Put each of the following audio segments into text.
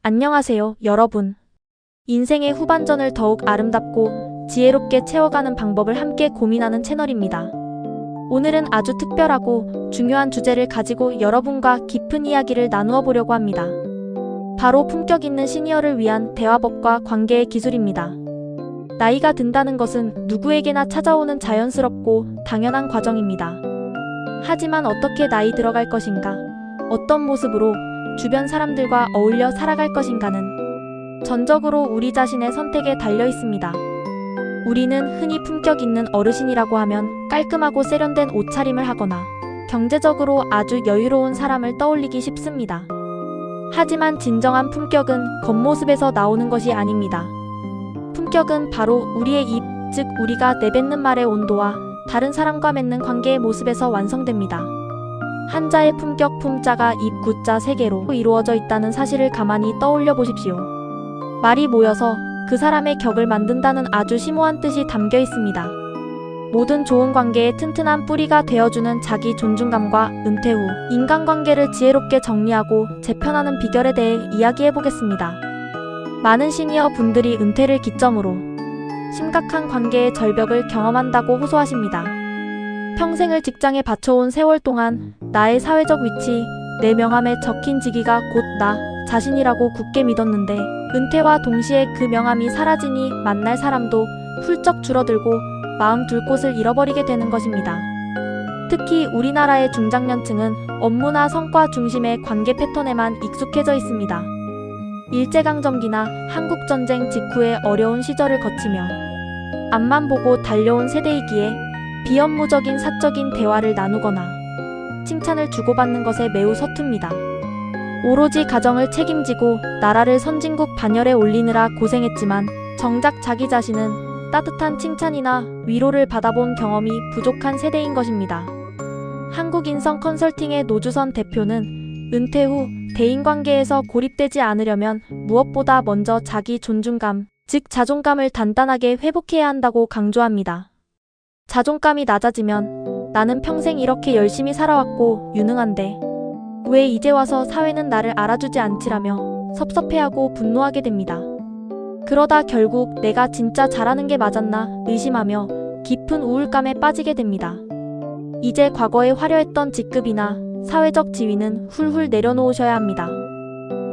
안녕하세요, 여러분. 인생의 후반전을 더욱 아름답고 지혜롭게 채워가는 방법을 함께 고민하는 채널입니다. 오늘은 아주 특별하고 중요한 주제를 가지고 여러분과 깊은 이야기를 나누어 보려고 합니다. 바로 품격 있는 시니어를 위한 대화법과 관계의 기술입니다. 나이가 든다는 것은 누구에게나 찾아오는 자연스럽고 당연한 과정입니다. 하지만 어떻게 나이 들어갈 것인가, 어떤 모습으로 주변 사람들과 어울려 살아갈 것인가는 전적으로 우리 자신의 선택에 달려 있습니다. 우리는 흔히 품격 있는 어르신이라고 하면 깔끔하고 세련된 옷차림을 하거나 경제적으로 아주 여유로운 사람을 떠올리기 쉽습니다. 하지만 진정한 품격은 겉모습에서 나오는 것이 아닙니다. 품격은 바로 우리의 입, 즉 우리가 내뱉는 말의 온도와 다른 사람과 맺는 관계의 모습에서 완성됩니다. 한자의 품격 품자가 입, 구자 세 개로 이루어져 있다는 사실을 가만히 떠올려 보십시오. 말이 모여서 그 사람의 격을 만든다는 아주 심오한 뜻이 담겨 있습니다. 모든 좋은 관계의 튼튼한 뿌리가 되어주는 자기 존중감과 은퇴 후 인간관계를 지혜롭게 정리하고 재편하는 비결에 대해 이야기해 보겠습니다. 많은 시니어 분들이 은퇴를 기점으로 심각한 관계의 절벽을 경험한다고 호소하십니다. 평생을 직장에 바쳐온 세월 동안 나의 사회적 위치, 내 명함에 적힌 직위가 곧 나 자신이라고 굳게 믿었는데 은퇴와 동시에 그 명함이 사라지니 만날 사람도 훌쩍 줄어들고 마음 둘 곳을 잃어버리게 되는 것입니다. 특히 우리나라의 중장년층은 업무나 성과 중심의 관계 패턴에만 익숙해져 있습니다. 일제강점기나 한국전쟁 직후의 어려운 시절을 거치며 앞만 보고 달려온 세대이기에 비업무적인 사적인 대화를 나누거나 칭찬을 주고받는 것에 매우 서툽니다. 오로지 가정을 책임지고 나라를 선진국 반열에 올리느라 고생했지만 정작 자기 자신은 따뜻한 칭찬이나 위로를 받아본 경험이 부족한 세대인 것입니다. 한국인성 컨설팅의 노주선 대표는 은퇴 후 대인관계에서 고립되지 않으려면 무엇보다 먼저 자기 존중감, 즉 자존감을 단단하게 회복해야 한다고 강조합니다. 자존감이 낮아지면 나는 평생 이렇게 열심히 살아왔고 유능한데 왜 이제 와서 사회는 나를 알아주지 않지라며 섭섭해하고 분노하게 됩니다. 그러다 결국 내가 진짜 잘하는 게 맞았나 의심하며 깊은 우울감에 빠지게 됩니다. 이제 과거에 화려했던 직급이나 사회적 지위는 훌훌 내려놓으셔야 합니다.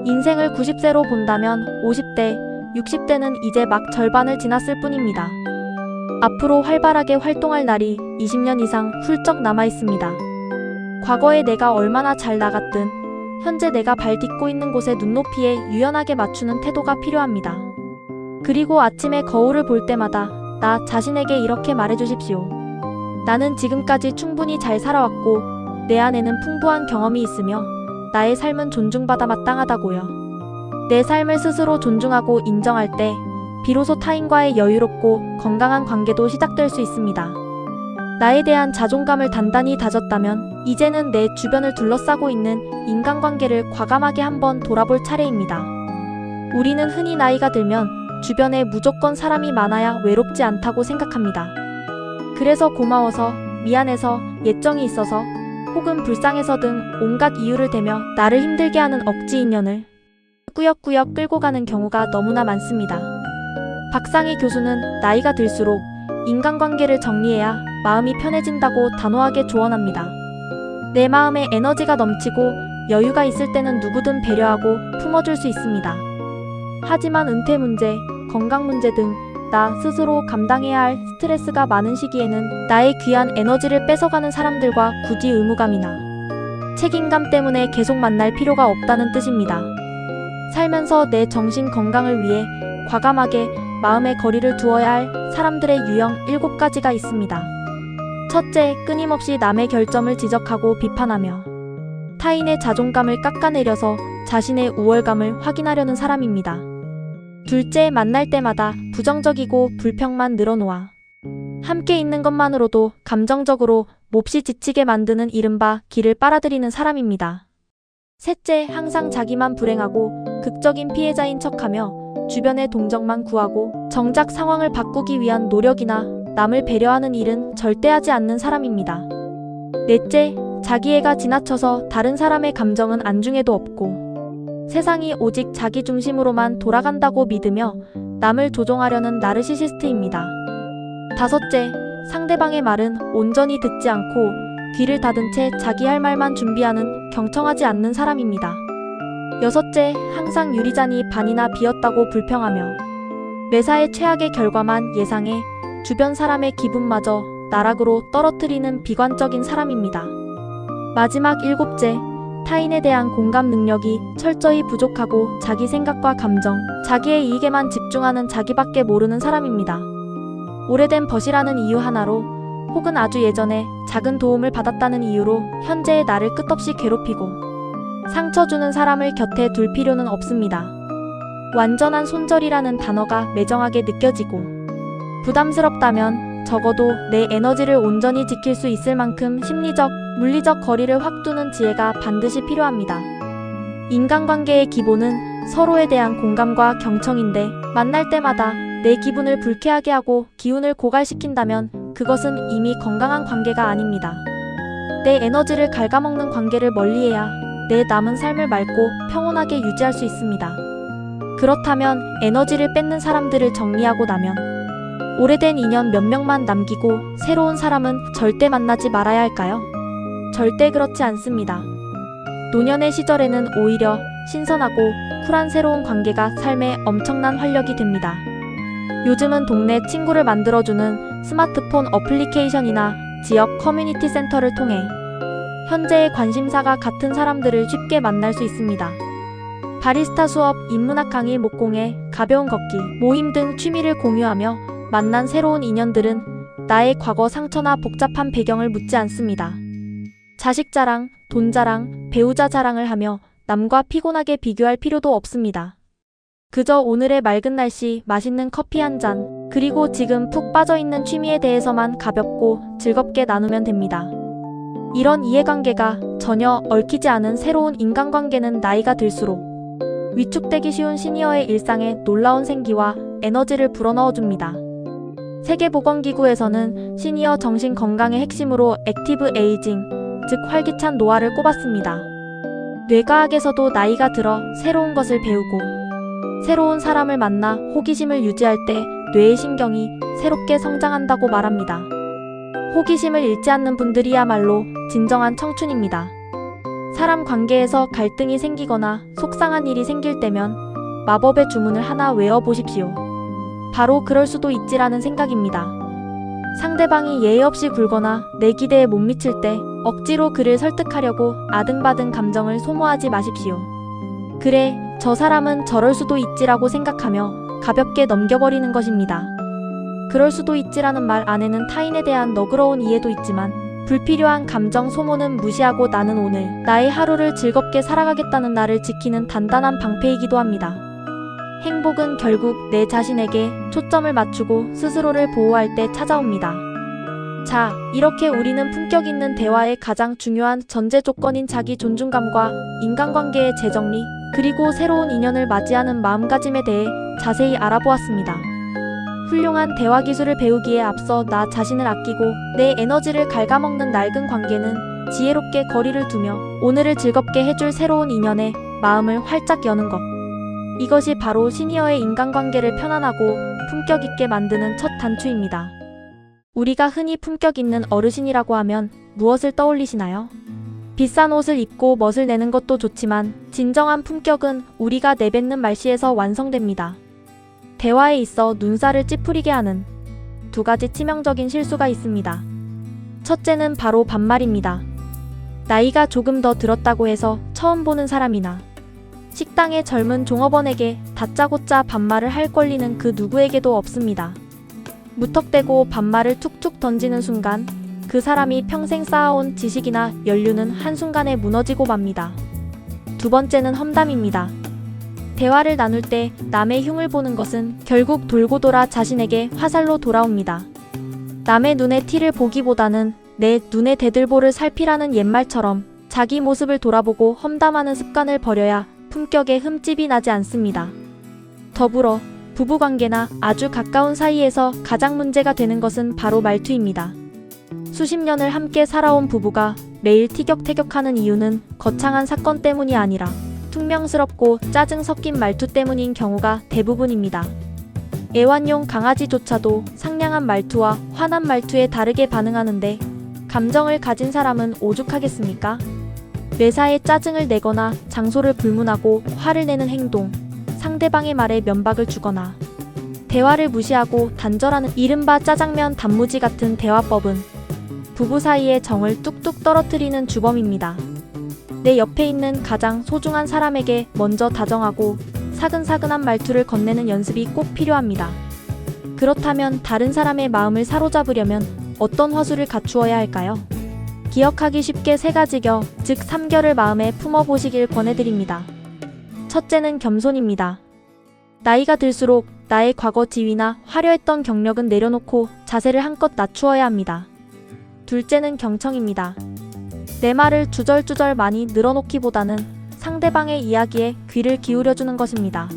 인생을 90세로 본다면 50대, 60대는 이제 막 절반을 지났을 뿐입니다. 앞으로 활발하게 활동할 날이 20년 이상 훌쩍 남아 있습니다. 과거에 내가 얼마나 잘 나갔든 현재 내가 발 딛고 있는 곳의 눈높이에 유연하게 맞추는 태도가 필요합니다. 그리고 아침에 거울을 볼 때마다 나 자신에게 이렇게 말해주십시오. 나는 지금까지 충분히 잘 살아왔고 내 안에는 풍부한 경험이 있으며 나의 삶은 존중받아 마땅하다고요. 내 삶을 스스로 존중하고 인정할 때 비로소 타인과의 여유롭고 건강한 관계도 시작될 수 있습니다. 나에 대한 자존감을 단단히 다졌다면 이제는 내 주변을 둘러싸고 있는 인간관계를 과감하게 한번 돌아볼 차례입니다. 우리는 흔히 나이가 들면 주변에 무조건 사람이 많아야 외롭지 않다고 생각합니다. 그래서 고마워서, 미안해서, 예정이 있어서, 혹은 불쌍해서 등 온갖 이유를 대며 나를 힘들게 하는 억지 인연을 꾸역꾸역 끌고 가는 경우가 너무나 많습니다. 박상희 교수는 나이가 들수록 인간관계를 정리해야 마음이 편해진다고 단호하게 조언합니다. 내 마음에 에너지가 넘치고 여유가 있을 때는 누구든 배려하고 품어줄 수 있습니다. 하지만 은퇴 문제, 건강 문제 등 나 스스로 감당해야 할 스트레스가 많은 시기에는 나의 귀한 에너지를 뺏어가는 사람들과 굳이 의무감이나 책임감 때문에 계속 만날 필요가 없다는 뜻입니다. 살면서 내 정신 건강을 위해 과감하게 마음의 거리를 두어야 할 사람들의 유형 7가지가 있습니다. 첫째, 끊임없이 남의 결점을 지적하고 비판하며 타인의 자존감을 깎아내려서 자신의 우월감을 확인하려는 사람입니다. 둘째, 만날 때마다 부정적이고 불평만 늘어놓아 함께 있는 것만으로도 감정적으로 몹시 지치게 만드는 이른바 기를 빨아들이는 사람입니다. 셋째, 항상 자기만 불행하고 극적인 피해자인 척하며 주변의 동정만 구하고 정작 상황을 바꾸기 위한 노력이나 남을 배려하는 일은 절대 하지 않는 사람입니다. 넷째, 자기애가 지나쳐서 다른 사람의 감정은 안중에도 없고 세상이 오직 자기 중심으로만 돌아간다고 믿으며 남을 조종하려는 나르시시스트입니다. 다섯째, 상대방의 말은 온전히 듣지 않고 귀를 닫은 채 자기 할 말만 준비하는 경청하지 않는 사람입니다. 여섯째, 항상 유리잔이 반이나 비었다고 불평하며 매사에 최악의 결과만 예상해 주변 사람의 기분마저 나락으로 떨어뜨리는 비관적인 사람입니다. 마지막 일곱째, 타인에 대한 공감 능력이 철저히 부족하고 자기 생각과 감정, 자기의 이익에만 집중하는 자기밖에 모르는 사람입니다. 오래된 벗이라는 이유 하나로 혹은 아주 예전에 작은 도움을 받았다는 이유로 현재의 나를 끝없이 괴롭히고 상처 주는 사람을 곁에 둘 필요는 없습니다. 완전한 손절이라는 단어가 매정하게 느껴지고 부담스럽다면 적어도 내 에너지를 온전히 지킬 수 있을 만큼 심리적, 물리적 거리를 확 두는 지혜가 반드시 필요합니다. 인간관계의 기본은 서로에 대한 공감과 경청인데 만날 때마다 내 기분을 불쾌하게 하고 기운을 고갈시킨다면 그것은 이미 건강한 관계가 아닙니다. 내 에너지를 갉아먹는 관계를 멀리해야 내 남은 삶을 맑고 평온하게 유지할 수 있습니다. 그렇다면 에너지를 뺏는 사람들을 정리하고 나면 오래된 인연 몇 명만 남기고 새로운 사람은 절대 만나지 말아야 할까요? 절대 그렇지 않습니다. 노년의 시절에는 오히려 신선하고 쿨한 새로운 관계가 삶에 엄청난 활력이 됩니다. 요즘은 동네 친구를 만들어주는 스마트폰 어플리케이션이나 지역 커뮤니티 센터를 통해 현재의 관심사가 같은 사람들을 쉽게 만날 수 있습니다. 바리스타 수업, 인문학 강의, 목공예, 가벼운 걷기, 모임 등 취미를 공유하며 만난 새로운 인연들은 나의 과거 상처나 복잡한 배경을 묻지 않습니다. 자식 자랑, 돈 자랑, 배우자 자랑을 하며 남과 피곤하게 비교할 필요도 없습니다. 그저 오늘의 맑은 날씨, 맛있는 커피 한 잔, 그리고 지금 푹 빠져있는 취미에 대해서만 가볍고 즐겁게 나누면 됩니다. 이런 이해관계가 전혀 얽히지 않은 새로운 인간관계는 나이가 들수록 위축되기 쉬운 시니어의 일상에 놀라운 생기와 에너지를 불어넣어줍니다. 세계보건기구에서는 시니어 정신 건강의 핵심으로 액티브 에이징, 즉 활기찬 노화를 꼽았습니다. 뇌과학에서도 나이가 들어 새로운 것을 배우고 새로운 사람을 만나 호기심을 유지할 때 뇌의 신경이 새롭게 성장한다고 말합니다. 호기심을 잃지 않는 분들이야말로 진정한 청춘입니다. 사람 관계에서 갈등이 생기거나 속상한 일이 생길 때면 마법의 주문을 하나 외워보십시오. 바로 그럴 수도 있지라는 생각입니다. 상대방이 예의 없이 굴거나 내 기대에 못 미칠 때 억지로 그를 설득하려고 아등바등 감정을 소모하지 마십시오. 그래, 저 사람은 저럴 수도 있지라고 생각하며 가볍게 넘겨버리는 것입니다. 그럴 수도 있지라는 말 안에는 타인에 대한 너그러운 이해도 있지만 불필요한 감정 소모는 무시하고 나는 오늘 나의 하루를 즐겁게 살아가겠다는 나를 지키는 단단한 방패이기도 합니다. 행복은 결국 내 자신에게 초점을 맞추고 스스로를 보호할 때 찾아옵니다. 자, 이렇게 우리는 품격 있는 대화의 가장 중요한 전제 조건인 자기 존중감과 인간관계의 재정리, 그리고 새로운 인연을 맞이하는 마음가짐에 대해 자세히 알아보았습니다. 훌륭한 대화 기술을 배우기에 앞서 나 자신을 아끼고 내 에너지를 갉아먹는 낡은 관계는 지혜롭게 거리를 두며 오늘을 즐겁게 해줄 새로운 인연에 마음을 활짝 여는 것. 이것이 바로 시니어의 인간관계를 편안하고 품격 있게 만드는 첫 단추입니다. 우리가 흔히 품격 있는 어르신이라고 하면 무엇을 떠올리시나요? 비싼 옷을 입고 멋을 내는 것도 좋지만 진정한 품격은 우리가 내뱉는 말씨에서 완성됩니다. 대화에 있어 눈살을 찌푸리게 하는 두 가지 치명적인 실수가 있습니다. 첫째는 바로 반말입니다. 나이가 조금 더 들었다고 해서 처음 보는 사람이나 식당의 젊은 종업원에게 다짜고짜 반말을 할 권리는 그 누구에게도 없습니다. 무턱대고 반말을 툭툭 던지는 순간 그 사람이 평생 쌓아온 지식이나 연륜은 한순간에 무너지고 맙니다. 두 번째는 험담입니다. 대화를 나눌 때 남의 흉을 보는 것은 결국 돌고 돌아 자신에게 화살로 돌아옵니다. 남의 눈에 티를 보기보다는 내 눈에 대들보를 살피라는 옛말처럼 자기 모습을 돌아보고 험담하는 습관을 버려야 품격에 흠집이 나지 않습니다. 더불어 부부관계나 아주 가까운 사이에서 가장 문제가 되는 것은 바로 말투입니다. 수십 년을 함께 살아온 부부가 매일 티격태격하는 이유는 거창한 사건 때문이 아니라 퉁명스럽고 짜증 섞인 말투 때문인 경우가 대부분입니다. 애완용 강아지조차도 상냥한 말투와 화난 말투에 다르게 반응하는데 감정을 가진 사람은 오죽하겠습니까? 매사에 짜증을 내거나 장소를 불문하고 화를 내는 행동, 상대방의 말에 면박을 주거나 대화를 무시하고 단절하는 이른바 짜장면 단무지 같은 대화법은 부부 사이의 정을 뚝뚝 떨어뜨리는 주범입니다. 내 옆에 있는 가장 소중한 사람에게 먼저 다정하고 사근사근한 말투를 건네는 연습이 꼭 필요합니다. 그렇다면 다른 사람의 마음을 사로잡으려면 어떤 화술을 갖추어야 할까요? 기억하기 쉽게 3가지겨, 즉 3결을 마음에 품어보시길 권해드립니다. 첫째는 겸손입니다. 나이가 들수록 나의 과거 지위나 화려했던 경력은 내려놓고 자세를 한껏 낮추어야 합니다. 둘째는 경청입니다. 내 말을 주절주절 많이 늘어놓기보다는 상대방의 이야기에 귀를 기울여주는 것입니다.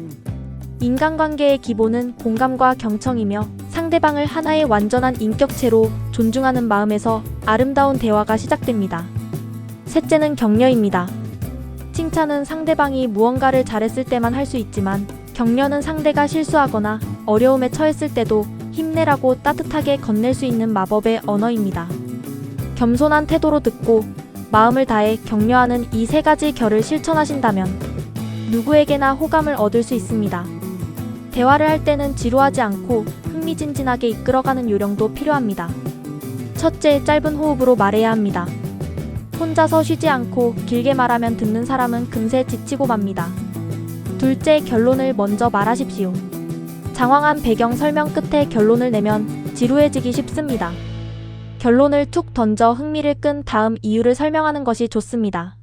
인간관계의 기본은 공감과 경청이며 상대방을 하나의 완전한 인격체로 존중하는 마음에서 아름다운 대화가 시작됩니다. 셋째는 격려입니다. 칭찬은 상대방이 무언가를 잘했을 때만 할 수 있지만 격려는 상대가 실수하거나 어려움에 처했을 때도 힘내라고 따뜻하게 건넬 수 있는 마법의 언어입니다. 겸손한 태도로 듣고 마음을 다해 격려하는 이 3가지 결을 실천하신다면 누구에게나 호감을 얻을 수 있습니다. 대화를 할 때는 지루하지 않고 흥미진진하게 이끌어가는 요령도 필요합니다. 첫째, 짧은 호흡으로 말해야 합니다. 혼자서 쉬지 않고 길게 말하면 듣는 사람은 금세 지치고 맙니다. 둘째, 결론을 먼저 말하십시오. 장황한 배경 설명 끝에 결론을 내면 지루해지기 쉽습니다. 결론을 툭 던져 흥미를 끈 다음 이유를 설명하는 것이 좋습니다.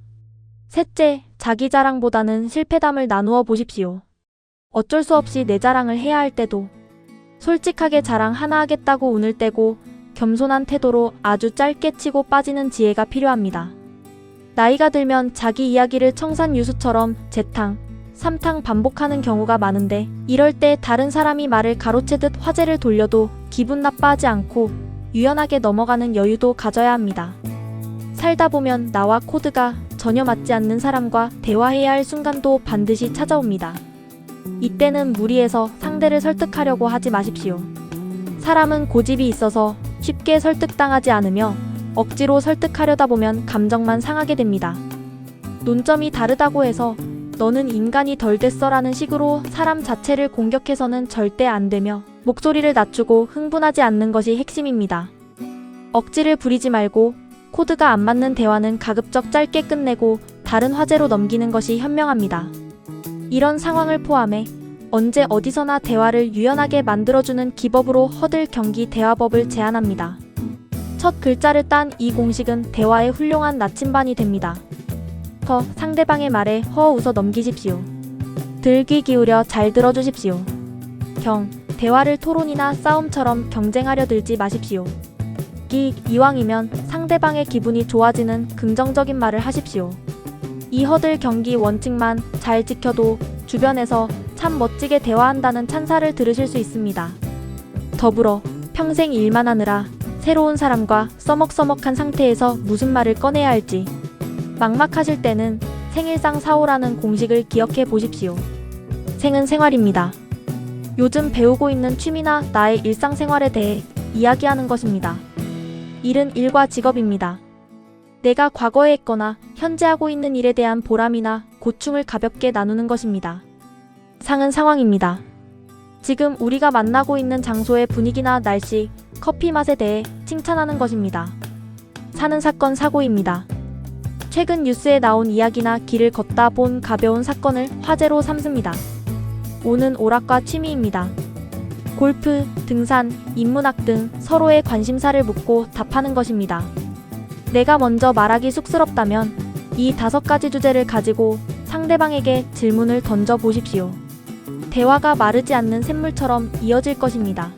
셋째, 자기 자랑보다는 실패담을 나누어 보십시오. 어쩔 수 없이 내 자랑을 해야 할 때도 솔직하게 자랑 하나 하겠다고 운을 떼고 겸손한 태도로 아주 짧게 치고 빠지는 지혜가 필요합니다. 나이가 들면 자기 이야기를 청산유수처럼 재탕, 삼탕 반복하는 경우가 많은데 이럴 때 다른 사람이 말을 가로채듯 화제를 돌려도 기분 나빠하지 않고 유연하게 넘어가는 여유도 가져야 합니다. 살다 보면 나와 코드가 전혀 맞지 않는 사람과 대화해야 할 순간도 반드시 찾아옵니다. 이때는 무리해서 상대를 설득하려고 하지 마십시오. 사람은 고집이 있어서 쉽게 설득당하지 않으며 억지로 설득하려다 보면 감정만 상하게 됩니다. 논점이 다르다고 해서 너는 인간이 덜 됐어라는 식으로 사람 자체를 공격해서는 절대 안 되며 목소리를 낮추고 흥분하지 않는 것이 핵심입니다. 억지를 부리지 말고 코드가 안 맞는 대화는 가급적 짧게 끝내고 다른 화제로 넘기는 것이 현명합니다. 이런 상황을 포함해 언제 어디서나 대화를 유연하게 만들어주는 기법으로 허들 경기 대화법을 제안합니다. 첫 글자를 딴 이 공식은 대화의 훌륭한 나침반이 됩니다. 허, 상대방의 말에 허 웃어 넘기십시오. 들, 귀 기울여 잘 들어주십시오. 경, 대화를 토론이나 싸움처럼 경쟁하려 들지 마십시오. 기, 이왕이면 상대방의 기분이 좋아지는 긍정적인 말을 하십시오. 이 허들 경기 원칙만 잘 지켜도 주변에서 참 멋지게 대화한다는 찬사를 들으실 수 있습니다. 더불어 평생 일만 하느라 새로운 사람과 써먹써먹한 상태에서 무슨 말을 꺼내야 할지 막막하실 때는 생일상 사오라는 공식을 기억해 보십시오. 생은 생활입니다. 요즘 배우고 있는 취미나 나의 일상생활에 대해 이야기하는 것입니다. 일은 일과 직업입니다. 내가 과거에 했거나 현재 하고 있는 일에 대한 보람이나 고충을 가볍게 나누는 것입니다. 상은 상황입니다. 지금 우리가 만나고 있는 장소의 분위기나 날씨, 커피 맛에 대해 칭찬하는 것입니다. 사는 사건 사고입니다. 최근 뉴스에 나온 이야기나 길을 걷다 본 가벼운 사건을 화제로 삼습니다. 오는 오락과 취미입니다. 골프, 등산, 인문학 등 서로의 관심사를 묻고 답하는 것입니다. 내가 먼저 말하기 쑥스럽다면 이 5가지 주제를 가지고 상대방에게 질문을 던져 보십시오. 대화가 마르지 않는 샘물처럼 이어질 것입니다.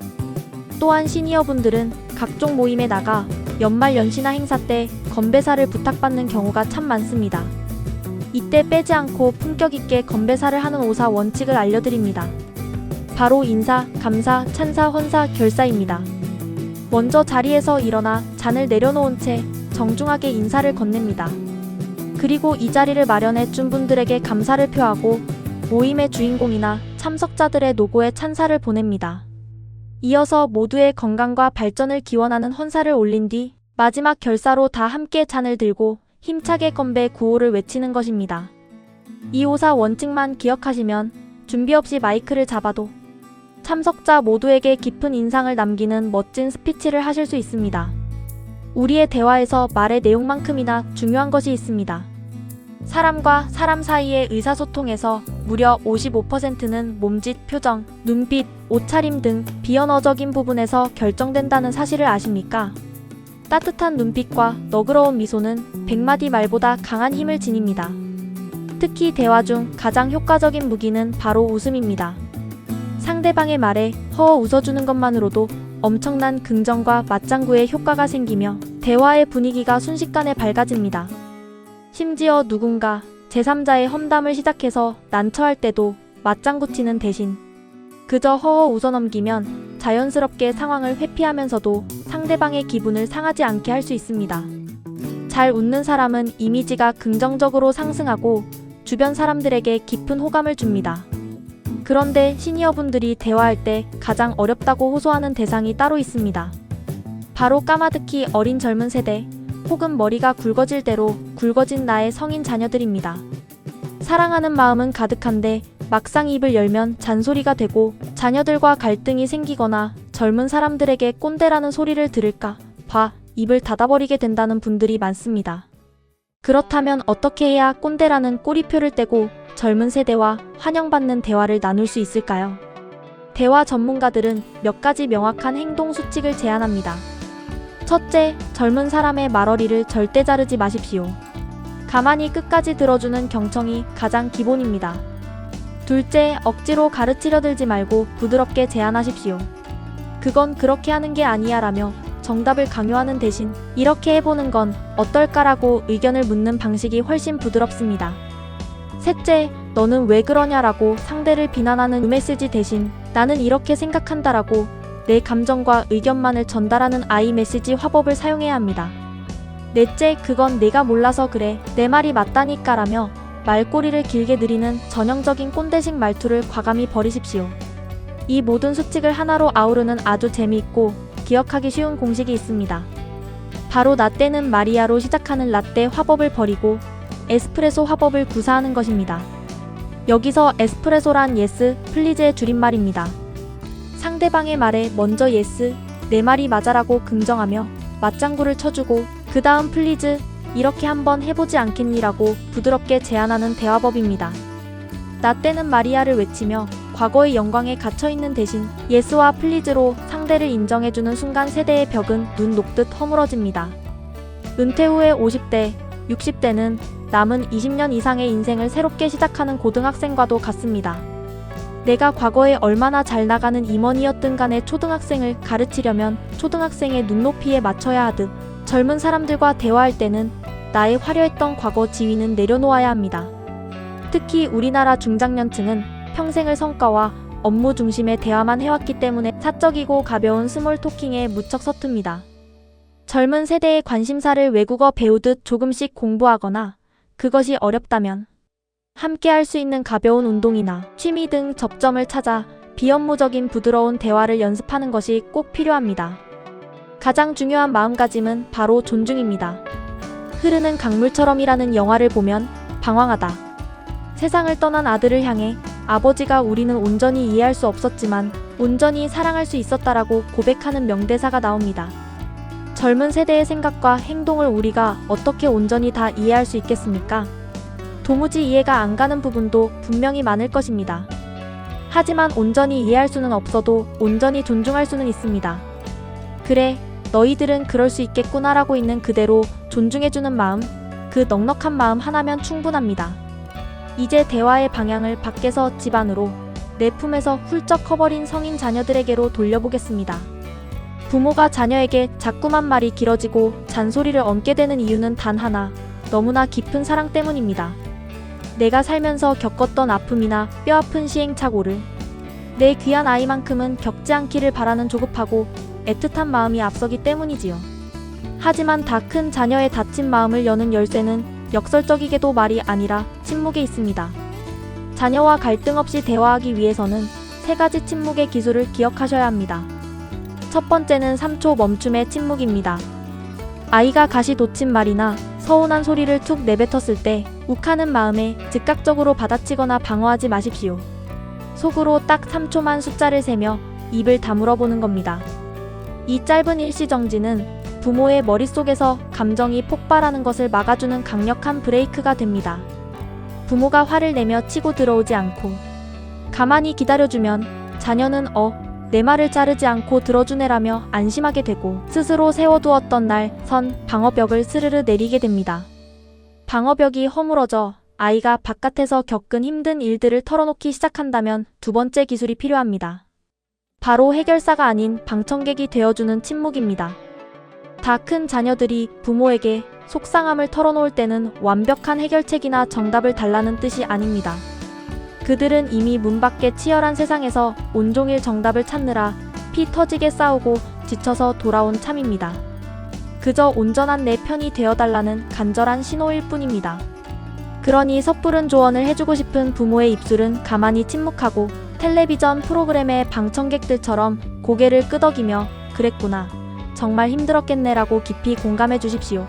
또한 시니어분들은 각종 모임에 나가 연말 연시나 행사 때 건배사를 부탁받는 경우가 참 많습니다. 이때 빼지 않고 품격 있게 건배사를 하는 오사 원칙을 알려드립니다. 바로 인사, 감사, 찬사, 헌사, 결사입니다. 먼저 자리에서 일어나 잔을 내려놓은 채 정중하게 인사를 건넵니다. 그리고 이 자리를 마련해 준 분들에게 감사를 표하고 모임의 주인공이나 참석자들의 노고에 찬사를 보냅니다. 이어서 모두의 건강과 발전을 기원하는 헌사를 올린 뒤 마지막 결사로 다 함께 잔을 들고 힘차게 건배 구호를 외치는 것입니다. 이 호사 원칙만 기억하시면 준비 없이 마이크를 잡아도 참석자 모두에게 깊은 인상을 남기는 멋진 스피치를 하실 수 있습니다. 우리의 대화에서 말의 내용만큼이나 중요한 것이 있습니다. 사람과 사람 사이의 의사소통에서 무려 55%는 몸짓, 표정, 눈빛, 옷차림 등 비언어적인 부분에서 결정된다는 사실을 아십니까? 따뜻한 눈빛과 너그러운 미소는 100마디 말보다 강한 힘을 지닙니다. 특히 대화 중 가장 효과적인 무기는 바로 웃음입니다. 상대방의 말에 허어 웃어주는 것만으로도 엄청난 긍정과 맞장구의 효과가 생기며 대화의 분위기가 순식간에 밝아집니다. 심지어 누군가 제3자의 험담을 시작해서 난처할 때도 맞장구 치는 대신 그저 허허 웃어넘기면 자연스럽게 상황을 회피하면서도 상대방의 기분을 상하지 않게 할 수 있습니다. 잘 웃는 사람은 이미지가 긍정적으로 상승하고 주변 사람들에게 깊은 호감을 줍니다. 그런데 시니어분들이 대화할 때 가장 어렵다고 호소하는 대상이 따로 있습니다. 바로 까마득히 어린 젊은 세대, 혹은 머리가 굵어질 대로 굵어진 나의 성인 자녀들입니다. 사랑하는 마음은 가득한데 막상 입을 열면 잔소리가 되고 자녀들과 갈등이 생기거나 젊은 사람들에게 꼰대라는 소리를 들을까 봐 입을 닫아버리게 된다는 분들이 많습니다. 그렇다면 어떻게 해야 꼰대라는 꼬리표를 떼고 젊은 세대와 환영받는 대화를 나눌 수 있을까요? 대화 전문가들은 몇 가지 명확한 행동 수칙을 제안합니다. 첫째, 젊은 사람의 말어리를 절대 자르지 마십시오. 가만히 끝까지 들어주는 경청이 가장 기본입니다. 둘째, 억지로 가르치려 들지 말고 부드럽게 제안하십시오. 그건 그렇게 하는 게 아니야 라며 정답을 강요하는 대신 이렇게 해보는 건 어떨까라고 의견을 묻는 방식이 훨씬 부드럽습니다. 셋째, 너는 왜 그러냐라고 상대를 비난하는 메시지 대신 나는 이렇게 생각한다라고 내 감정과 의견만을 전달하는 아이 메시지 화법을 사용해야 합니다. 넷째, 그건 내가 몰라서 그래, 내 말이 맞다니까 라며 말꼬리를 길게 늘리는 전형적인 꼰대식 말투를 과감히 버리십시오. 이 모든 수칙을 하나로 아우르는 아주 재미있고 기억하기 쉬운 공식이 있습니다. 바로 라떼는 마리아로 시작하는 라떼 화법을 버리고 에스프레소 화법을 구사하는 것입니다. 여기서 에스프레소란 예스, 플리즈의 줄임말입니다. 상대방의 말에 먼저 예스, 내 말이 맞아라고 긍정하며 맞장구를 쳐주고 그 다음 플리즈, 이렇게 한번 해보지 않겠니라고 부드럽게 제안하는 대화법입니다. 라떼는 마리아를 외치며 과거의 영광에 갇혀있는 대신 예스와 플리즈로 상대를 인정해주는 순간 세대의 벽은 눈 녹듯 허물어집니다. 은퇴 후에 50대, 60대는 남은 20년 이상의 인생을 새롭게 시작하는 고등학생과도 같습니다. 내가 과거에 얼마나 잘 나가는 임원이었든 간에 초등학생을 가르치려면 초등학생의 눈높이에 맞춰야 하듯 젊은 사람들과 대화할 때는 나의 화려했던 과거 지위는 내려놓아야 합니다. 특히 우리나라 중장년층은 평생을 성과와 업무 중심의 대화만 해왔기 때문에 사적이고 가벼운 스몰 토킹에 무척 서툽니다. 젊은 세대의 관심사를 외국어 배우듯 조금씩 공부하거나 그것이 어렵다면 함께 할 수 있는 가벼운 운동이나 취미 등 접점을 찾아 비업무적인 부드러운 대화를 연습하는 것이 꼭 필요합니다. 가장 중요한 마음가짐은 바로 존중입니다. 흐르는 강물처럼이라는 영화를 보면 방황하다. 세상을 떠난 아들을 향해 아버지가 우리는 온전히 이해할 수 없었지만 온전히 사랑할 수 있었다라고 고백하는 명대사가 나옵니다. 젊은 세대의 생각과 행동을 우리가 어떻게 온전히 다 이해할 수 있겠습니까? 도무지 이해가 안 가는 부분도 분명히 많을 것입니다. 하지만 온전히 이해할 수는 없어도 온전히 존중할 수는 있습니다. 그래, 너희들은 그럴 수 있겠구나라고 있는 그대로 존중해주는 마음, 그 넉넉한 마음 하나면 충분합니다. 이제 대화의 방향을 밖에서 집 안으로, 내 품에서 훌쩍 커버린 성인 자녀들에게로 돌려보겠습니다. 부모가 자녀에게 자꾸만 말이 길어지고 잔소리를 얹게 되는 이유는 단 하나, 너무나 깊은 사랑 때문입니다. 내가 살면서 겪었던 아픔이나 뼈아픈 시행착오를 내 귀한 아이만큼은 겪지 않기를 바라는 조급하고 애틋한 마음이 앞서기 때문이지요. 하지만 다 큰 자녀의 다친 마음을 여는 열쇠는 역설적이게도 말이 아니라 침묵에 있습니다. 자녀와 갈등 없이 대화하기 위해서는 세 가지 침묵의 기술을 기억하셔야 합니다. 첫 번째는 3초 멈춤의 침묵입니다. 아이가 가시 돋친 말이나 서운한 소리를 툭 내뱉었을 때 욱하는 마음에 즉각적으로 받아치거나 방어하지 마십시오. 속으로 딱 3초만 숫자를 세며 입을 다물어 보는 겁니다. 이 짧은 일시정지는 부모의 머릿속에서 감정이 폭발하는 것을 막아주는 강력한 브레이크가 됩니다. 부모가 화를 내며 치고 들어오지 않고 가만히 기다려주면 자녀는 내 말을 자르지 않고 들어주네라며 안심하게 되고 스스로 세워두었던 날 선 방어벽을 스르르 내리게 됩니다. 방어벽이 허물어져 아이가 바깥에서 겪은 힘든 일들을 털어놓기 시작한다면 두 번째 기술이 필요합니다. 바로 해결사가 아닌 방청객이 되어주는 침묵입니다. 다 큰 자녀들이 부모에게 속상함을 털어놓을 때는 완벽한 해결책이나 정답을 달라는 뜻이 아닙니다. 그들은 이미 문 밖의 치열한 세상에서 온종일 정답을 찾느라 피 터지게 싸우고 지쳐서 돌아온 참입니다. 그저 온전한 내 편이 되어달라는 간절한 신호일 뿐입니다. 그러니 섣부른 조언을 해주고 싶은 부모의 입술은 가만히 침묵하고 텔레비전 프로그램의 방청객들처럼 고개를 끄덕이며 그랬구나, 정말 힘들었겠네라고 깊이 공감해 주십시오.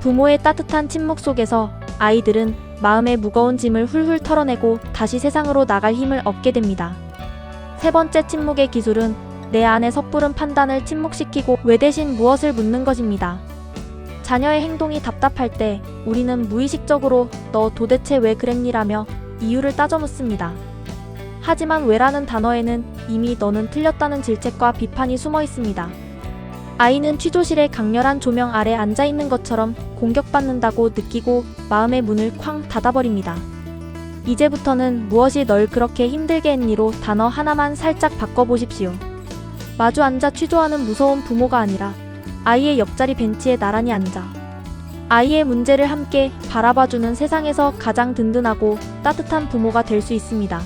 부모의 따뜻한 침묵 속에서 아이들은 마음의 무거운 짐을 훌훌 털어내고 다시 세상으로 나갈 힘을 얻게 됩니다. 세 번째 침묵의 기술은 내 안의 섣부른 판단을 침묵시키고 왜 대신 무엇을 묻는 것입니다. 자녀의 행동이 답답할 때 우리는 무의식적으로 너 도대체 왜 그랬니라며 이유를 따져 묻습니다. 하지만 왜라는 단어에는 이미 너는 틀렸다는 질책과 비판이 숨어 있습니다. 아이는 취조실의 강렬한 조명 아래 앉아있는 것처럼 공격받는다고 느끼고 마음의 문을 쾅 닫아버립니다. 이제부터는 무엇이 널 그렇게 힘들게 했니로 단어 하나만 살짝 바꿔보십시오. 마주 앉아 취조하는 무서운 부모가 아니라 아이의 옆자리 벤치에 나란히 앉아 아이의 문제를 함께 바라봐주는 세상에서 가장 든든하고 따뜻한 부모가 될 수 있습니다.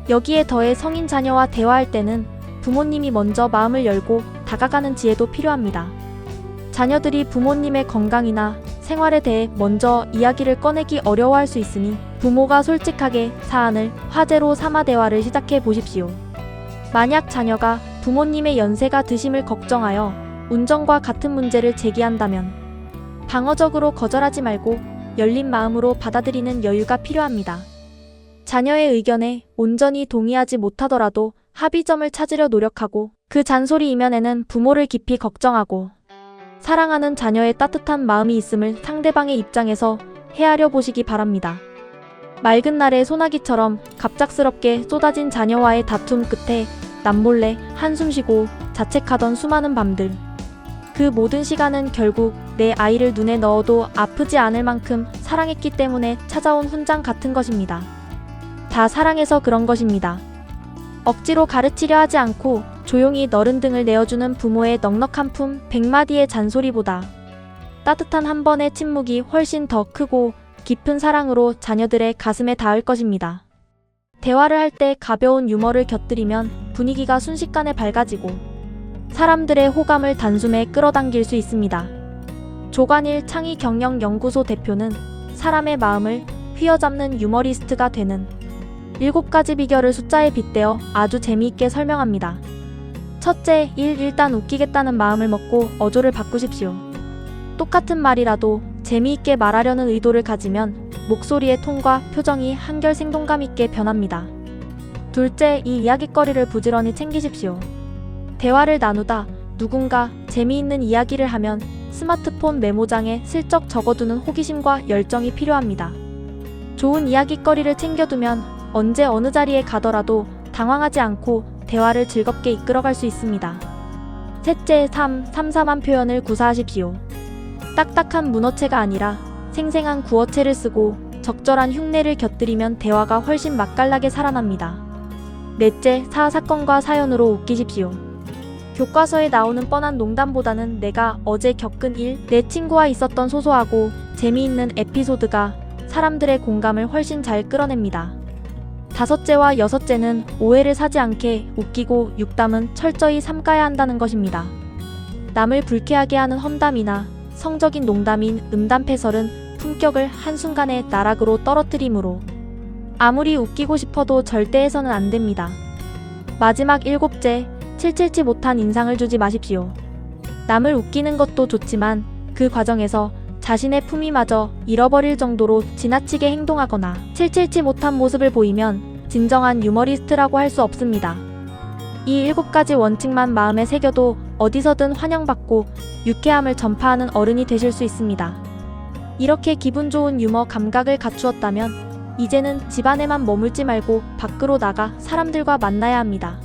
여기에 더해 성인 자녀와 대화할 때는 부모님이 먼저 마음을 열고 다가가는 지혜도 필요합니다. 자녀들이 부모님의 건강이나 생활에 대해 먼저 이야기를 꺼내기 어려워할 수 있으니 부모가 솔직하게 사안을 화제로 삼아 대화를 시작해 보십시오. 만약 자녀가 부모님의 연세가 드심을 걱정하여 운전과 같은 문제를 제기한다면 방어적으로 거절하지 말고 열린 마음으로 받아들이는 여유가 필요합니다. 자녀의 의견에 온전히 동의하지 못하더라도 합의점을 찾으려 노력하고 그 잔소리 이면에는 부모를 깊이 걱정하고 사랑하는 자녀의 따뜻한 마음이 있음을 상대방의 입장에서 헤아려 보시기 바랍니다. 맑은 날의 소나기처럼 갑작스럽게 쏟아진 자녀와의 다툼 끝에 남몰래 한숨 쉬고 자책하던 수많은 밤들. 그 모든 시간은 결국 내 아이를 눈에 넣어도 아프지 않을 만큼 사랑했기 때문에 찾아온 훈장 같은 것입니다. 다 사랑해서 그런 것입니다. 억지로 가르치려 하지 않고 조용히 너른 등을 내어주는 부모의 넉넉한 품 100마디의 잔소리보다 따뜻한 한 번의 침묵이 훨씬 더 크고 깊은 사랑으로 자녀들의 가슴에 닿을 것입니다. 대화를 할 때 가벼운 유머를 곁들이면 분위기가 순식간에 밝아지고 사람들의 호감을 단숨에 끌어당길 수 있습니다. 조관일 창의경영연구소 대표는 사람의 마음을 휘어잡는 유머리스트가 되는 7가지 비결을 숫자에 빗대어 아주 재미있게 설명합니다. 첫째, 일단 웃기겠다는 마음을 먹고 어조를 바꾸십시오. 똑같은 말이라도 재미있게 말하려는 의도를 가지면 목소리의 톤과 표정이 한결 생동감 있게 변합니다. 둘째, 이 이야깃거리를 부지런히 챙기십시오. 대화를 나누다 누군가 재미있는 이야기를 하면 스마트폰 메모장에 슬쩍 적어두는 호기심과 열정이 필요합니다. 좋은 이야깃거리를 챙겨두면 언제 어느 자리에 가더라도 당황하지 않고 대화를 즐겁게 이끌어갈 수 있습니다. 셋째, 삼삼한 표현을 구사하십시오. 딱딱한 문어체가 아니라 생생한 구어체를 쓰고 적절한 흉내를 곁들이면 대화가 훨씬 맛깔나게 살아납니다. 넷째, 사건과 사연으로 웃기십시오. 교과서에 나오는 뻔한 농담보다는 내가 어제 겪은 일, 내 친구와 있었던 소소하고 재미있는 에피소드가 사람들의 공감을 훨씬 잘 끌어냅니다. 다섯째와 여섯째는 오해를 사지 않게 웃기고 육담은 철저히 삼가야 한다는 것입니다. 남을 불쾌하게 하는 험담이나 성적인 농담인 음담패설은 품격 성격을 한순간에 나락으로 떨어뜨리므로 아무리 웃기고 싶어도 절대 해서는 안 됩니다. 마지막 7째, 칠칠치 못한 인상을 주지 마십시오. 남을 웃기는 것도 좋지만 그 과정에서 자신의 품위마저 잃어버릴 정도로 지나치게 행동하거나 칠칠치 못한 모습을 보이면 진정한 유머리스트라고 할 수 없습니다. 이 7가지 원칙만 마음에 새겨도 어디서든 환영받고 유쾌함을 전파하는 어른이 되실 수 있습니다. 이렇게 기분 좋은 유머 감각을 갖추었다면 이제는 집안에만 머물지 말고 밖으로 나가 사람들과 만나야 합니다.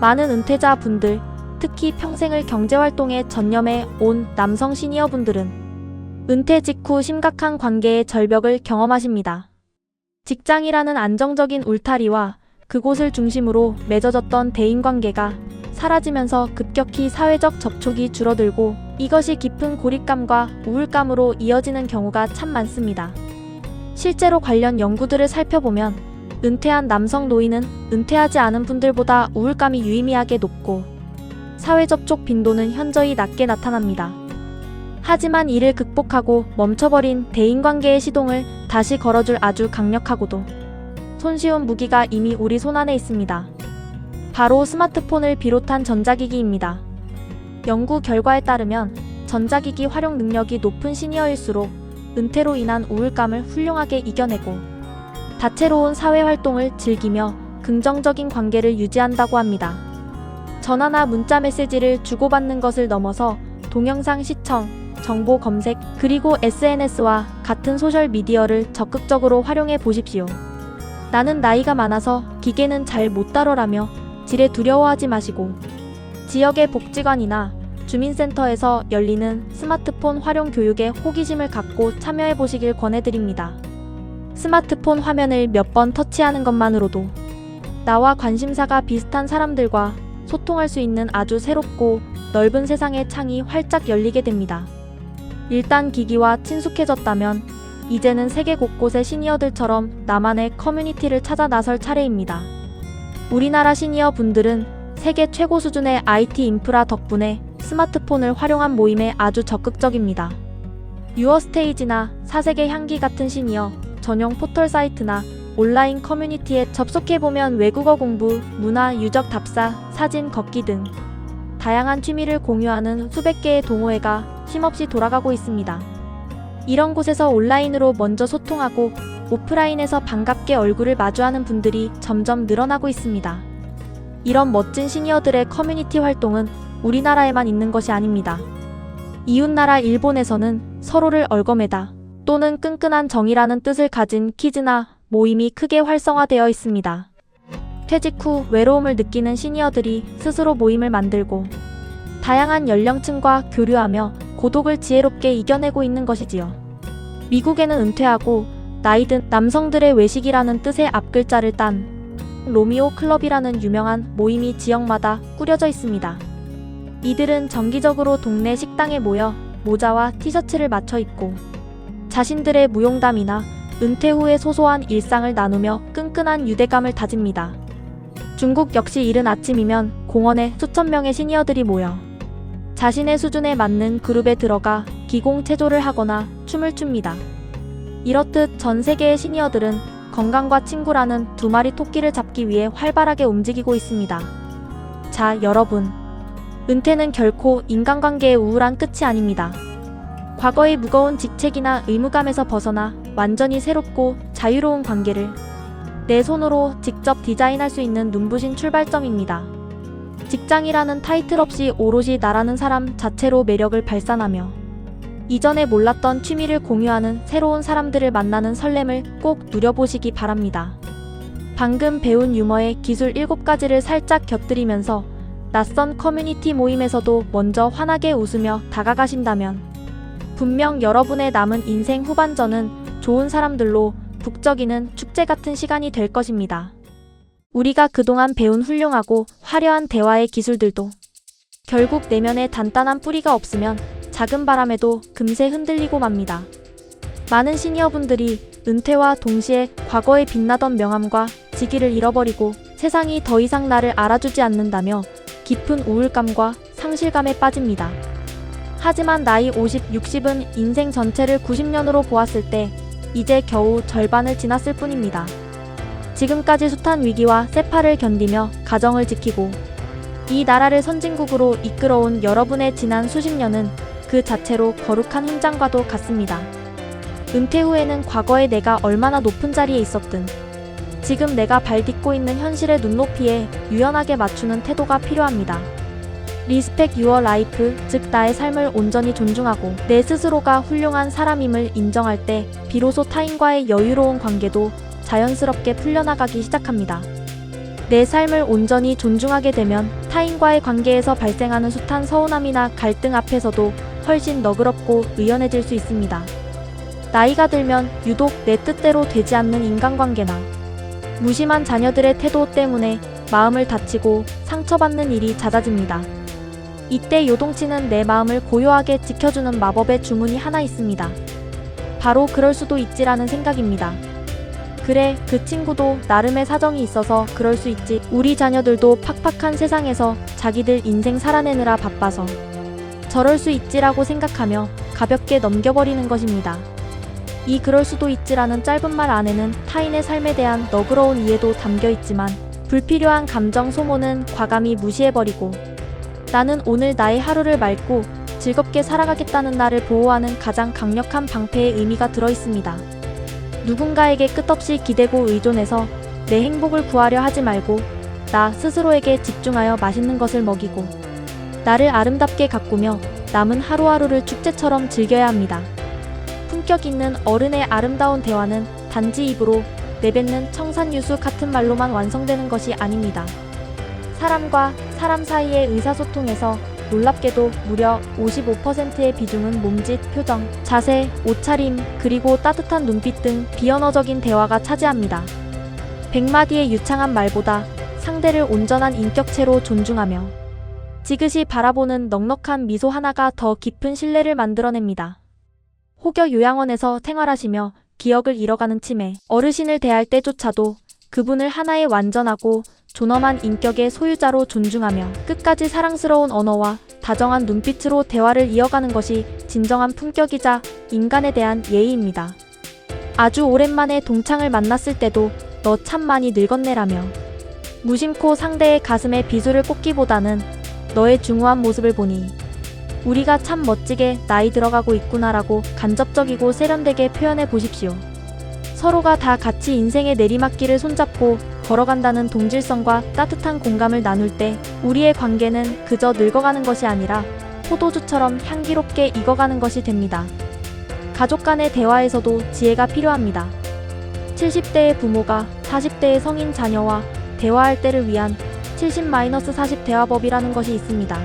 많은 은퇴자 분들, 특히 평생을 경제활동에 전념해 온 남성 시니어분들은 은퇴 직후 심각한 관계의 절벽을 경험하십니다. 직장이라는 안정적인 울타리와 그곳을 중심으로 맺어졌던 대인관계가 사라지면서 급격히 사회적 접촉이 줄어들고 이것이 깊은 고립감과 우울감으로 이어지는 경우가 참 많습니다. 실제로 관련 연구들을 살펴보면 은퇴한 남성 노인은 은퇴하지 않은 분들보다 우울감이 유의미하게 높고 사회 접촉 빈도는 현저히 낮게 나타납니다. 하지만 이를 극복하고 멈춰버린 대인관계의 시동을 다시 걸어줄 아주 강력하고도 손쉬운 무기가 이미 우리 손안에 있습니다. 바로 스마트폰을 비롯한 전자기기입니다. 연구 결과에 따르면 전자기기 활용 능력이 높은 시니어일수록 은퇴로 인한 우울감을 훌륭하게 이겨내고 다채로운 사회활동을 즐기며 긍정적인 관계를 유지한다고 합니다. 전화나 문자 메시지를 주고받는 것을 넘어서 동영상 시청, 정보 검색, 그리고 SNS와 같은 소셜미디어를 적극적으로 활용해 보십시오. 나는 나이가 많아서 기계는 잘 못 다뤄라며 지레 두려워하지 마시고 지역의 복지관이나 주민센터에서 열리는 스마트폰 활용 교육에 호기심을 갖고 참여해 보시길 권해드립니다. 스마트폰 화면을 몇 번 터치하는 것만으로도 나와 관심사가 비슷한 사람들과 소통할 수 있는 아주 새롭고 넓은 세상의 창이 활짝 열리게 됩니다. 일단 기기와 친숙해졌다면 이제는 세계 곳곳의 시니어들처럼 나만의 커뮤니티를 찾아 나설 차례입니다. 우리나라 시니어 분들은 세계 최고 수준의 IT 인프라 덕분에 스마트폰을 활용한 모임에 아주 적극적입니다. 유어스테이지나 사색의 향기 같은 시니어 전용 포털 사이트나 온라인 커뮤니티에 접속해보면 외국어 공부, 문화, 유적 답사, 사진, 걷기 등 다양한 취미를 공유하는 수백 개의 동호회가 쉼없이 돌아가고 있습니다. 이런 곳에서 온라인으로 먼저 소통하고 오프라인에서 반갑게 얼굴을 마주하는 분들이 점점 늘어나고 있습니다. 이런 멋진 시니어들의 커뮤니티 활동은 우리나라에만 있는 것이 아닙니다. 이웃나라 일본에서는 서로를 얽어매다 또는 끈끈한 정이라는 뜻을 가진 키즈나 모임이 크게 활성화되어 있습니다. 퇴직 후 외로움을 느끼는 시니어들이 스스로 모임을 만들고 다양한 연령층과 교류하며 고독을 지혜롭게 이겨내고 있는 것이지요. 미국에는 은퇴하고 나이든 남성들의 외식이라는 뜻의 앞글자를 딴 로미오 클럽이라는 유명한 모임이 지역마다 꾸려져 있습니다. 이들은 정기적으로 동네 식당에 모여 모자와 티셔츠를 맞춰 입고 자신들의 무용담이나 은퇴 후의 소소한 일상을 나누며 끈끈한 유대감을 다집니다. 중국 역시 이른 아침이면 공원에 수천 명의 시니어들이 모여 자신의 수준에 맞는 그룹에 들어가 기공체조를 하거나 춤을 춥니다. 이렇듯 전 세계의 시니어들은 건강과 친구라는 두 마리 토끼를 잡기 위해 활발하게 움직이고 있습니다. 자, 여러분. 은퇴는 결코 인간관계의 우울한 끝이 아닙니다. 과거의 무거운 직책이나 의무감에서 벗어나 완전히 새롭고 자유로운 관계를 내 손으로 직접 디자인할 수 있는 눈부신 출발점입니다. 직장이라는 타이틀 없이 오롯이 나라는 사람 자체로 매력을 발산하며 이전에 몰랐던 취미를 공유하는 새로운 사람들을 만나는 설렘을 꼭 누려보시기 바랍니다. 방금 배운 유머의 기술 7가지를 살짝 곁들이면서 낯선 커뮤니티 모임에서도 먼저 환하게 웃으며 다가가신다면 분명 여러분의 남은 인생 후반전은 좋은 사람들로 북적이는 축제 같은 시간이 될 것입니다. 우리가 그동안 배운 훌륭하고 화려한 대화의 기술들도 결국 내면에 단단한 뿌리가 없으면 작은 바람에도 금세 흔들리고 맙니다. 많은 시니어분들이 은퇴와 동시에 과거에 빛나던 명함과 직위를 잃어버리고 세상이 더 이상 나를 알아주지 않는다며 깊은 우울감과 상실감에 빠집니다. 하지만 나이 50, 60은 인생 전체를 90년으로 보았을 때 이제 겨우 절반을 지났을 뿐입니다. 지금까지 숱한 위기와 세파를 견디며 가정을 지키고 이 나라를 선진국으로 이끌어온 여러분의 지난 수십 년은 그 자체로 거룩한 훈장과도 같습니다. 은퇴 후에는 과거에 내가 얼마나 높은 자리에 있었든 지금 내가 발 딛고 있는 현실의 눈높이에 유연하게 맞추는 태도가 필요합니다. Respect your life, 즉 나의 삶을 온전히 존중하고 내 스스로가 훌륭한 사람임을 인정할 때 비로소 타인과의 여유로운 관계도 자연스럽게 풀려나가기 시작합니다. 내 삶을 온전히 존중하게 되면 타인과의 관계에서 발생하는 숱한 서운함이나 갈등 앞에서도 훨씬 너그럽고 의연해질 수 있습니다. 나이가 들면 유독 내 뜻대로 되지 않는 인간관계나 무심한 자녀들의 태도 때문에 마음을 다치고 상처받는 일이 잦아집니다. 이때 요동치는 내 마음을 고요하게 지켜주는 마법의 주문이 하나 있습니다. 바로 그럴 수도 있지라는 생각입니다. 그래, 그 친구도 나름의 사정이 있어서 그럴 수 있지. 우리 자녀들도 팍팍한 세상에서 자기들 인생 살아내느라 바빠서 저럴 수 있지라고 생각하며 가볍게 넘겨버리는 것입니다. 이 그럴 수도 있지라는 짧은 말 안에는 타인의 삶에 대한 너그러운 이해도 담겨 있지만 불필요한 감정 소모는 과감히 무시해버리고 나는 오늘 나의 하루를 맑고 즐겁게 살아가겠다는 나를 보호하는 가장 강력한 방패의 의미가 들어 있습니다. 누군가에게 끝없이 기대고 의존해서 내 행복을 구하려 하지 말고 나 스스로에게 집중하여 맛있는 것을 먹이고 나를 아름답게 가꾸며 남은 하루하루를 축제처럼 즐겨야 합니다. 품격 있는 어른의 아름다운 대화는 단지 입으로 내뱉는 청산유수 같은 말로만 완성되는 것이 아닙니다. 사람과 사람 사이의 의사소통에서 놀랍게도 무려 55%의 비중은 몸짓, 표정, 자세, 옷차림, 그리고 따뜻한 눈빛 등 비언어적인 대화가 차지합니다. 100마디의 유창한 말보다 상대를 온전한 인격체로 존중하며 지그시 바라보는 넉넉한 미소 하나가 더 깊은 신뢰를 만들어냅니다. 혹여 요양원에서 생활하시며 기억을 잃어가는 치매, 어르신을 대할 때조차도 그분을 하나의 완전하고 존엄한 인격의 소유자로 존중하며 끝까지 사랑스러운 언어와 다정한 눈빛으로 대화를 이어가는 것이 진정한 품격이자 인간에 대한 예의입니다. 아주 오랜만에 동창을 만났을 때도 너 참 많이 늙었네라며 무심코 상대의 가슴에 비수를 꽂기보다는 너의 중후한 모습을 보니 우리가 참 멋지게 나이 들어가고 있구나라고 간접적이고 세련되게 표현해 보십시오. 서로가 다 같이 인생의 내리막길을 손잡고 걸어간다는 동질성과 따뜻한 공감을 나눌 때 우리의 관계는 그저 늙어가는 것이 아니라 포도주처럼 향기롭게 익어가는 것이 됩니다. 가족 간의 대화에서도 지혜가 필요합니다. 70대의 부모가 40대의 성인 자녀와 대화할 때를 위한 70-40 대화법이라는 것이 있습니다.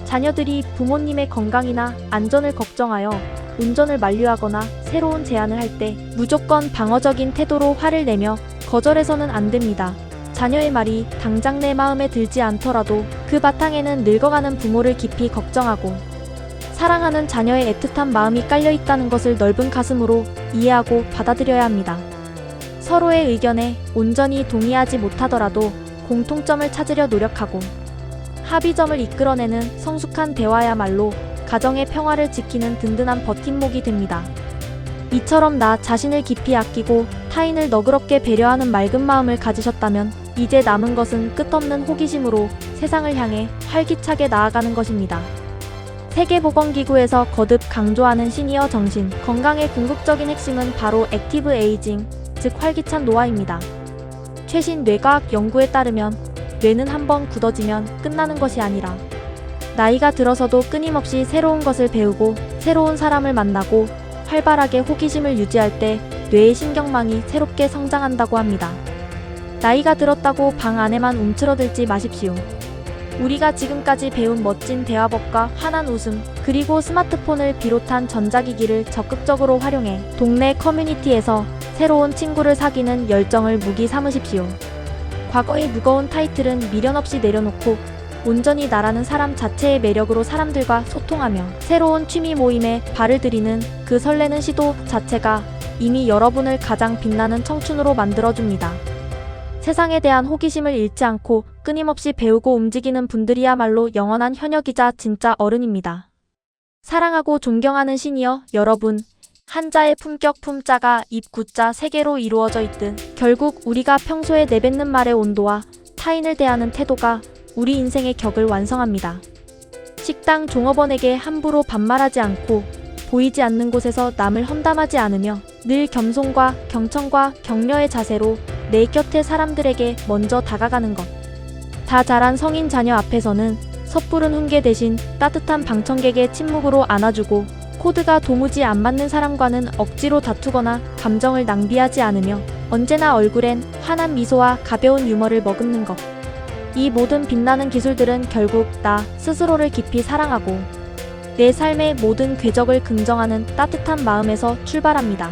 자녀들이 부모님의 건강이나 안전을 걱정하여 운전을 만류하거나 새로운 제안을 할 때 무조건 방어적인 태도로 화를 내며 거절해서는 안 됩니다. 자녀의 말이 당장 내 마음에 들지 않더라도 그 바탕에는 늙어가는 부모를 깊이 걱정하고 사랑하는 자녀의 애틋한 마음이 깔려 있다는 것을 넓은 가슴으로 이해하고 받아들여야 합니다. 서로의 의견에 온전히 동의하지 못하더라도 공통점을 찾으려 노력하고 합의점을 이끌어내는 성숙한 대화야말로 가정의 평화를 지키는 든든한 버팀목이 됩니다. 이처럼 나 자신을 깊이 아끼고 타인을 너그럽게 배려하는 맑은 마음을 가지셨다면 이제 남은 것은 끝없는 호기심으로 세상을 향해 활기차게 나아가는 것입니다. 세계보건기구에서 거듭 강조하는 시니어 정신, 건강의 궁극적인 핵심은 바로 액티브 에이징, 즉 활기찬 노화입니다. 최신 뇌과학 연구에 따르면 뇌는 한번 굳어지면 끝나는 것이 아니라 나이가 들어서도 끊임없이 새로운 것을 배우고 새로운 사람을 만나고 활발하게 호기심을 유지할 때 뇌의 신경망이 새롭게 성장한다고 합니다. 나이가 들었다고 방 안에만 움츠러들지 마십시오. 우리가 지금까지 배운 멋진 대화법과 환한 웃음, 그리고 스마트폰을 비롯한 전자기기를 적극적으로 활용해 동네 커뮤니티에서 새로운 친구를 사귀는 열정을 무기 삼으십시오. 과거의 무거운 타이틀은 미련 없이 내려놓고 온전히 나라는 사람 자체의 매력으로 사람들과 소통하며 새로운 취미 모임에 발을 들이는 그 설레는 시도 자체가 이미 여러분을 가장 빛나는 청춘으로 만들어줍니다. 세상에 대한 호기심을 잃지 않고 끊임없이 배우고 움직이는 분들이야말로 영원한 현역이자 진짜 어른입니다. 사랑하고 존경하는 시니어 여러분, 한자의 품격 품자가 입 구자 세 개로 이루어져 있듯 결국 우리가 평소에 내뱉는 말의 온도와 타인을 대하는 태도가 우리 인생의 격을 완성합니다. 식당 종업원에게 함부로 반말하지 않고 보이지 않는 곳에서 남을 험담하지 않으며 늘 겸손과 경청과 격려의 자세로 내 곁의 사람들에게 먼저 다가가는 것. 다 자란 성인 자녀 앞에서는 섣부른 훈계 대신 따뜻한 방청객의 침묵으로 안아주고 코드가 도무지 안 맞는 사람과는 억지로 다투거나 감정을 낭비하지 않으며 언제나 얼굴엔 환한 미소와 가벼운 유머를 머금는 것. 이 모든 빛나는 기술들은 결국 나 스스로를 깊이 사랑하고 내 삶의 모든 궤적을 긍정하는 따뜻한 마음에서 출발합니다.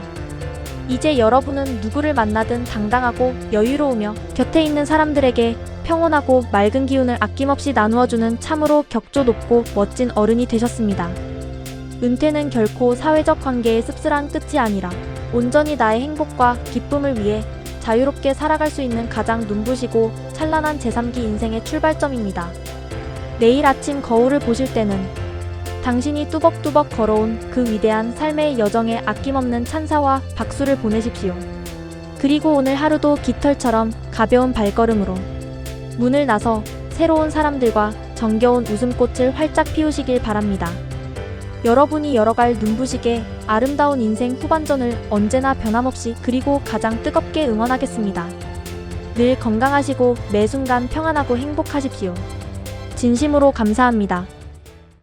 이제 여러분은 누구를 만나든 당당하고 여유로우며 곁에 있는 사람들에게 평온하고 맑은 기운을 아낌없이 나누어주는 참으로 격조 높고 멋진 어른이 되셨습니다. 은퇴는 결코 사회적 관계의 씁쓸한 끝이 아니라 온전히 나의 행복과 기쁨을 위해 자유롭게 살아갈 수 있는 가장 눈부시고 찬란한 제3기 인생의 출발점입니다. 내일 아침 거울을 보실 때는 당신이 뚜벅뚜벅 걸어온 그 위대한 삶의 여정에 아낌없는 찬사와 박수를 보내십시오. 그리고 오늘 하루도 깃털처럼 가벼운 발걸음으로 문을 나서 새로운 사람들과 정겨운 웃음꽃을 활짝 피우시길 바랍니다. 여러분이 열어갈 눈부시게 아름다운 인생 후반전을 언제나 변함없이 그리고 가장 뜨겁게 응원하겠습니다. 늘 건강하시고 매 순간 평안하고 행복하십시오. 진심으로 감사합니다.